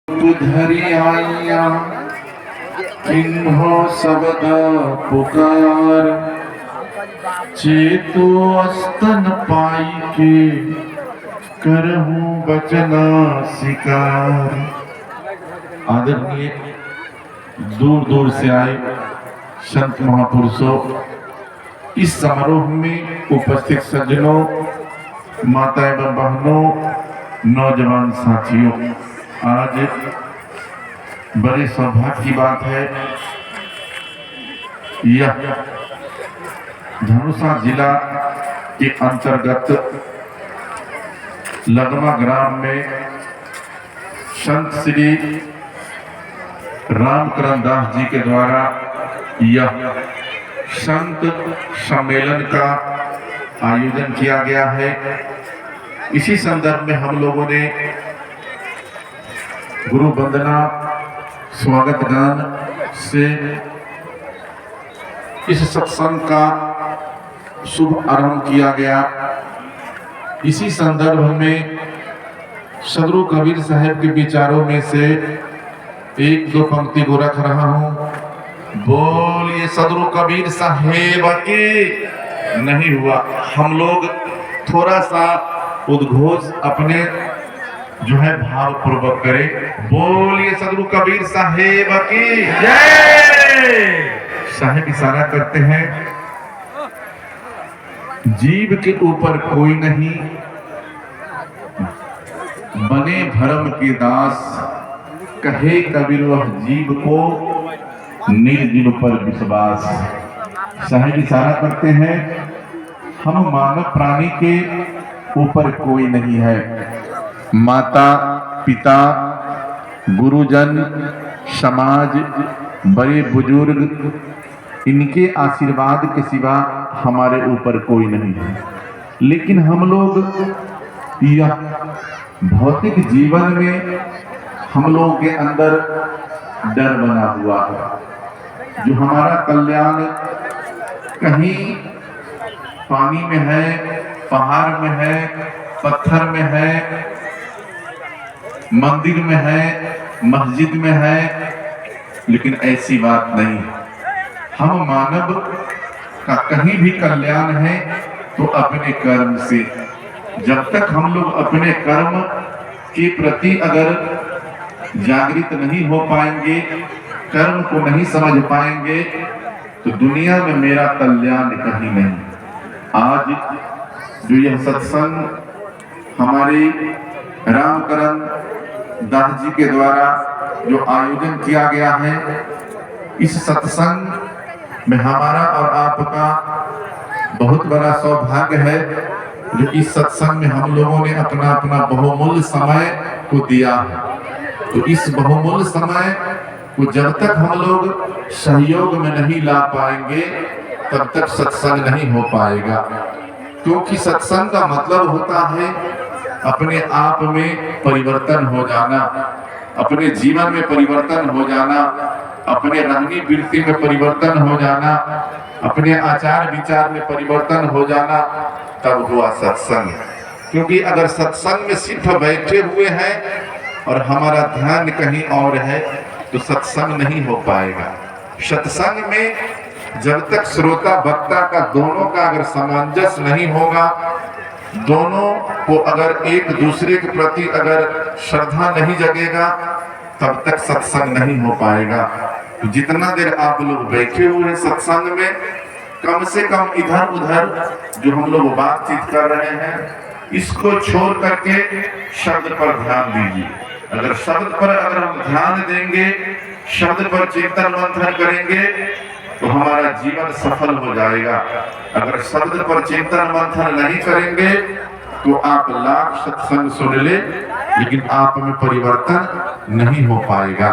धरी आइया किन्हो शब्द पुकार, चेतो अस्तन पाई के करहूं बचना शिकार। आदरणीय दूर दूर से आए संत महापुरुषों, इस समारोह में उपस्थित सज्जनों, माता एवं बहनों, नौजवान साथियों, आज बड़े सौभाग्य की बात है। यह धनुषा जिला के अंतर्गत लगमा ग्राम में संत श्री रामकरण दास जी के द्वारा यह संत सम्मेलन का आयोजन किया गया है। इसी संदर्भ में हम लोगों ने गुरु वंदना स्वागत गान से इस सत्संग का शुभ आरंभ किया गया। इसी संदर्भ में सदगुरु कबीर साहब के विचारों में से एक दो पंक्ति को रख रहा हूं। बोलिए सदगुरु कबीर साहेब की। नहीं हुआ, हम लोग थोड़ा सा उद्घोष अपने जो है भाव पूर्वक करें। बोलिए सदगुरु कबीर साहेब की जय। साहेब इशारा करते हैं, जीव के ऊपर कोई नहीं, बने भरम के दास, कहे कबीर वह जीव को, निर्जीव पर विश्वास। साहेब इशारा करते हैं, हम मानव प्राणी के ऊपर कोई नहीं है, माता पिता गुरुजन समाज बड़े बुजुर्ग, इनके आशीर्वाद के सिवा हमारे ऊपर कोई नहीं है। लेकिन हम लोग यह भौतिक जीवन में हम लोगों के अंदर डर बना हुआ है। जो हमारा कल्याण कहीं पानी में है, पहाड़ में है, पत्थर में है, मंदिर में है, मस्जिद में है, लेकिन ऐसी बात नहीं। हम मानव का कहीं भी कल्याण है तो अपने कर्म से। जब तक हम लोग अपने कर्म के प्रति अगर जागृत नहीं हो पाएंगे, कर्म को नहीं समझ पाएंगे, तो दुनिया में मेरा कल्याण कहीं नहीं। आज जो यह सत्संग हमारे रामकरण दास जी के द्वारा जो आयोजन किया गया है, इस सत्संग में हमारा और आपका बहुत बड़ा सौभाग्य है। जो इस सत्संग में हम लोगों ने अपना अपना बहुमूल्य समय को दिया है। तो इस बहुमूल्य समय को जब तक हम लोग सहयोग में नहीं ला पाएंगे, तब तक सत्संग नहीं हो पाएगा। क्योंकि सत्संग का मतलब होता है अपने आप में परिवर्तन हो जाना, अपने जीवन में परिवर्तन हो जाना, अपने रहनी वृत्ति में परिवर्तन हो जाना, अपने आचार विचार में परिवर्तन हो जाना, तब हुआ सत्संग। क्योंकि अगर सत्संग में सिर्फ बैठे हुए हैं और हमारा ध्यान कहीं और है, तो सत्संग नहीं हो पाएगा। सत्संग में जब तक श्रोता वक्ता का दोनों का अगर सामंजस्य नहीं होगा, दोनों को अगर एक दूसरे के प्रति अगर श्रद्धा नहीं जगेगा, तब तक सत्संग नहीं हो पाएगा। तो जितना देर आप लोग बैठे हुए हैं सत्संग में, कम से कम इधर उधर जो हम लोग बातचीत कर रहे हैं, इसको छोड़ करके शब्द पर ध्यान दीजिए। अगर शब्द पर अगर हम ध्यान देंगे, शब्द पर चिंतन मंथन करेंगे, तो हमारा जीवन सफल हो जाएगा। अगर शब्द पर चिंतन मंथन नहीं करेंगे, तो आप लाख सत्संग सुन ले, लेकिन आप में परिवर्तन नहीं हो पाएगा।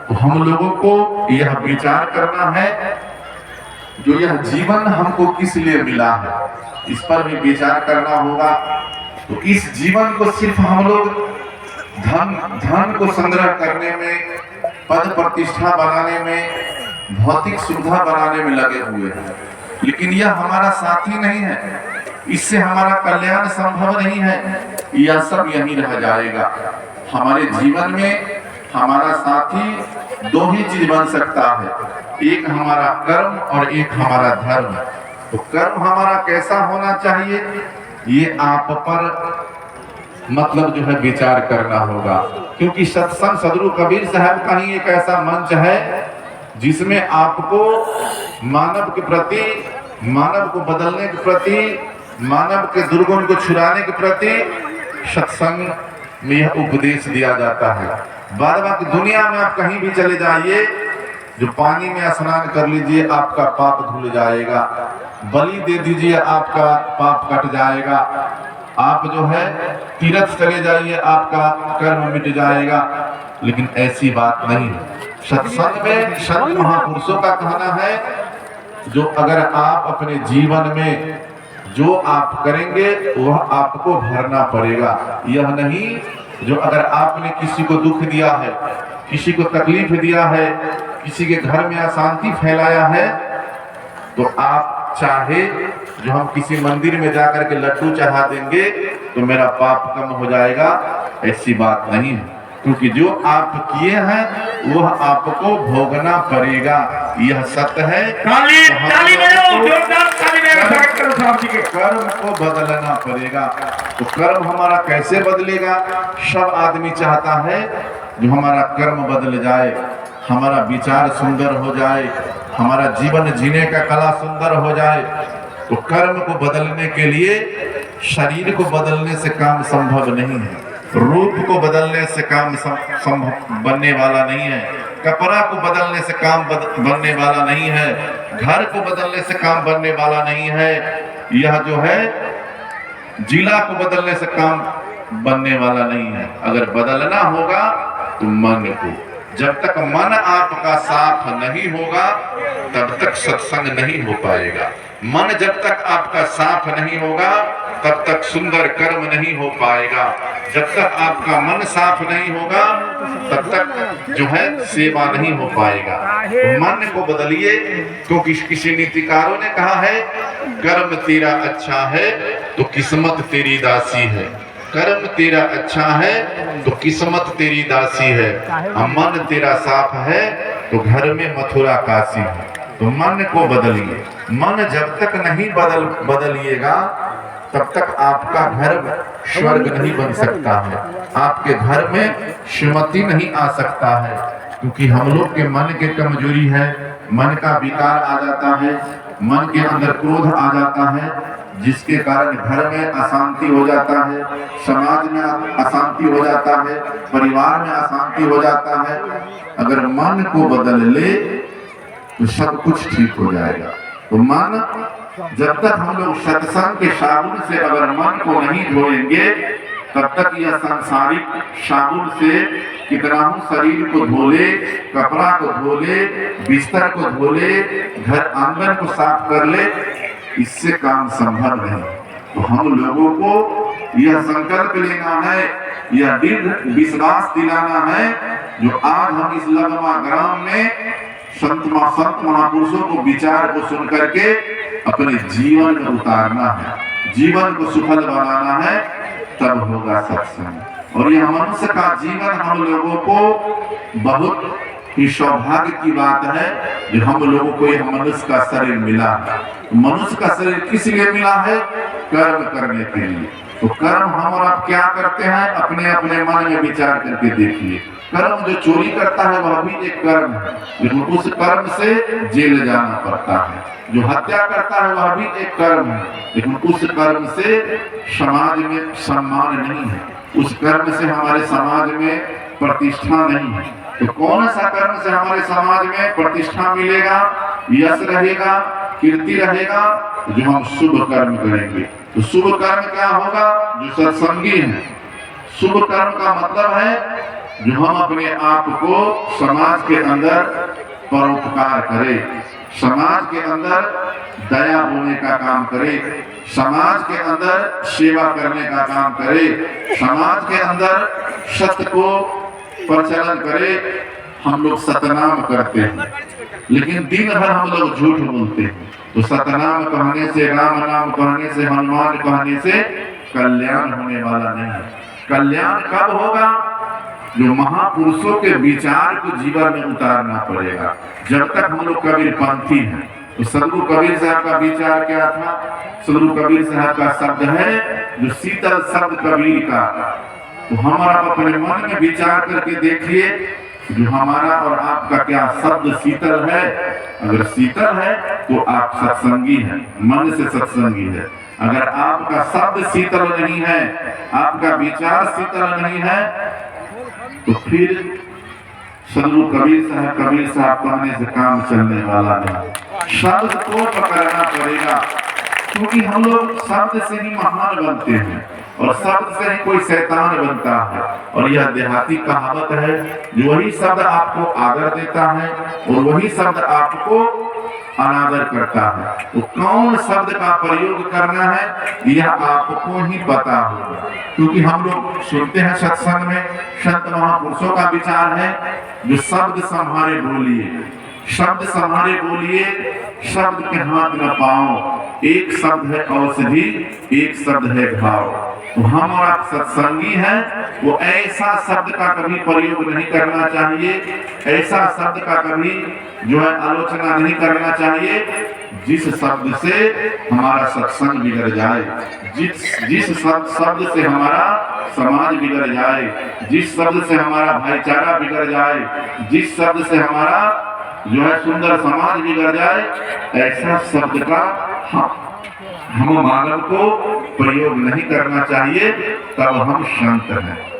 तो हम लोगों को यह विचार करना है, जो यह जीवन हमको किस लिए मिला है, इस पर भी विचार करना होगा। तो इस जीवन को सिर्फ हम लोग धन को संग्रह करने में, पद प्रतिष्ठा बनाने में, भौतिक सुविधा बनाने में लगे हुए हैं, लेकिन यह हमारा साथी नहीं है। इससे हमारा कल्याण संभव नहीं है। यह सब यहीं रह जाएगा। हमारे जीवन में हमारा साथी दो ही चीज बन सकता है, एक हमारा कर्म और एक हमारा धर्म। तो कर्म हमारा कैसा होना चाहिए, ये आप पर मतलब जो है विचार करना होगा। क्योंकि सत्संग सदगुरु कबीर साहब का ही एक ऐसा मंच है जिसमें आपको मानव के प्रति, मानव को बदलने के प्रति, मानव के दुर्गुण को छुड़ाने के प्रति सत्संग में यह उपदेश दिया जाता है। बाद बाकी दुनिया में आप कहीं भी चले जाइए, जो पानी में स्नान कर लीजिए आपका पाप धुल जाएगा, बलि दे दीजिए आपका पाप कट जाएगा, आप जो है तीर्थ चले जाइए आपका कर्म मिट जाएगा। लेकिन ऐसी बात नहीं है। सत्संग में संत महापुरुषों का कहना है, जो अगर आप अपने जीवन में जो आप करेंगे वह आपको भरना पड़ेगा। यह नहीं जो अगर आपने किसी को दुख दिया है, किसी को तकलीफ दिया है, किसी के घर में अशांति फैलाया है, तो आप चाहे जो हम किसी मंदिर में जाकर के लड्डू चढ़ा देंगे तो मेरा पाप कम हो जाएगा, ऐसी बात नहीं है। क्योंकि जो आप किए हैं वह आपको भोगना पड़ेगा, यह सत्य है। कर्म को बदलना पड़ेगा। तो कर्म हमारा कैसे बदलेगा? सब आदमी चाहता है जो हमारा कर्म बदल जाए, हमारा विचार सुंदर हो जाए, हमारा जीवन जीने का कला सुंदर हो जाए। तो कर्म को बदलने के लिए शरीर को बदलने से काम संभव नहीं है, रूप को बदलने से काम संभव बनने वाला नहीं है, कपड़ा को बदलने से काम बनने वाला नहीं है, घर को बदलने से काम बनने वाला नहीं है, यह जो है जिला को बदलने से काम बनने वाला नहीं है। अगर बदलना होगा तो मन को, जब तक मन आपका साफ नहीं होगा तब तक सत्संग नहीं हो पाएगा। मन जब तक आपका साफ नहीं होगा तब तक सुंदर कर्म नहीं हो पाएगा। जब तक आपका मन साफ नहीं होगा तब तक जो है सेवा नहीं हो पाएगा। तो मन को बदलिए, क्योंकि किसी नीतिकारों ने कहा है, कर्म तेरा अच्छा है तो किस्मत तेरी दासी है। कर्म तेरा अच्छा है तो किस्मत तेरी दासी है। मन तेरा साफ है तो घर में मथुरा काशी है। तो मन को बदलिए। मन जब तक नहीं बदलिएगा तब तक आपका घर स्वर्ग नहीं बन सकता है, आपके घर में श्रीमती नहीं आ सकता है। क्योंकि हम लोग के मन के कमजोरी है, मन का विकार आ जाता है, मन के अंदर क्रोध आ जाता है, जिसके कारण घर में अशांति हो जाता है, समाज में अशांति हो जाता है, परिवार में अशांति हो जाता है। अगर मन को बदल ले तो सब कुछ ठीक हो जाएगा। तो मन, जब तक हम लोग सत्संग के साबुन से अगर मन को नहीं धोएंगे तब तक यह सांसारिक साबुन से कितना शरीर को धोले, कपड़ा को धोले, बिस्तर को धोले, घर आंगन को साफ कर ले, इससे काम संभव नहीं। तो हम लोगों को यह संकल्प लेना है, यह दृढ़ विश्वास दिलाना है, जो आज हम इस लगमा ग्राम में संत महापुरुषों को विचार को सुन करके अपने जीवन में उतारना है, जीवन को सफल बनाना है, तब होगा सत्संग। और यह मनुष्य का जीवन हम लोगों को बहुत ही सौभाग्य की बात है जो हम लोगों को यह मनुष्य का शरीर मिला है। मनुष्य का शरीर किस लिए मिला है? कर्म करने के लिए। तो कर्म हम और आप क्या करते हैं? अपने अपने मन में विचार करके देखिए। कर्म जो चोरी करता है वह भी एक कर्म है, लेकिन उस कर्म से जेल जाना पड़ता है। जो हत्या करता है वह भी एक कर्म है, लेकिन उस कर्म से समाज में सम्मान नहीं है, उस कर्म से हमारे समाज में प्रतिष्ठा नहीं है। तो कौन सा कर्म से हमारे समाज में प्रतिष्ठा मिलेगा, यश रहेगा, कीर्ति रहेगा? जो हम शुभ कर्म करेंगे। तो शुभ कर्म क्या होगा? जो सत्संगी है। शुभ कर्म का मतलब है जो हम अपने आप को समाज के अंदर परोपकार करें, समाज के अंदर दया होने का काम करें, समाज के अंदर सेवा करने का काम करें, समाज के अंदर सत्य को प्रचलन करें। हम लोग सतनाम करते हैं, लेकिन दिन भर हम लोग झूठ बोलते हैं। तो सतनाम कहने से, राम नाम कहने से, हनुमान कहने से कल्याण होने वाला नहीं है। कल्याण कब होगा? जो महापुरुषों के विचार को जीवन में उतारना पड़ेगा। जब तक हम लोग कबीरपंथी हैं, तो सदगुरु कबीर साहब का विचार क्या था? सदगुरु कबीर साहब का शब्द है जो शीतल शब्द कबीर का। तो हमारा अपने मन में विचार करके देखिए, जो हमारा और आपका क्या शब्द शीतल है? अगर शीतल है तो आप सत्संगी हैं, मन से सत्संगी है। अगर आपका शब्द शीतल नहीं है, आपका विचार शीतल नहीं है, तो फिर सदगुरु कबीर साहब कहने से काम चलने वाला नहीं। शब्द को पकड़ना पड़ेगा, क्योंकि हम लोग शब्द से ही महान बनते हैं और शब्द से ही कोई शैतान बनता है। और यह देहाती कहावत है, जो वही शब्द आपको आदर देता है और वही शब्द आपको अनादर करता है। तो कौन शब्द का प्रयोग करना है यह आपको ही पता होगा, क्योंकि हम लोग सुनते हैं सत्संग में संत महापुरुषों का विचार है, जो शब्द संभाले बोलिए, शब्द संभाले बोलिए, शब्द के हाथ न पाओ। एक शब्द है औषधि, एक शब्द है घाव। तो हम और आप सत्संगी हैं, वो ऐसा शब्द का कभी प्रयोग नहीं करना चाहिए, ऐसा शब्द का कभी जो है आलोचना नहीं करना चाहिए जिस शब्द से हमारा सत्संग बिगड़ जाए, जिस शब्द से हमारा समाज बिगड़ जाए, जिस शब्द से हमारा भाईचारा बिगड़ जाए, जिस शब्द से हमारा जो है सुंदर समाज बिगड़ जाए, ऐसा शब्द का हम मानव को प्रयोग नहीं करना चाहिए। तब हम संत हैं।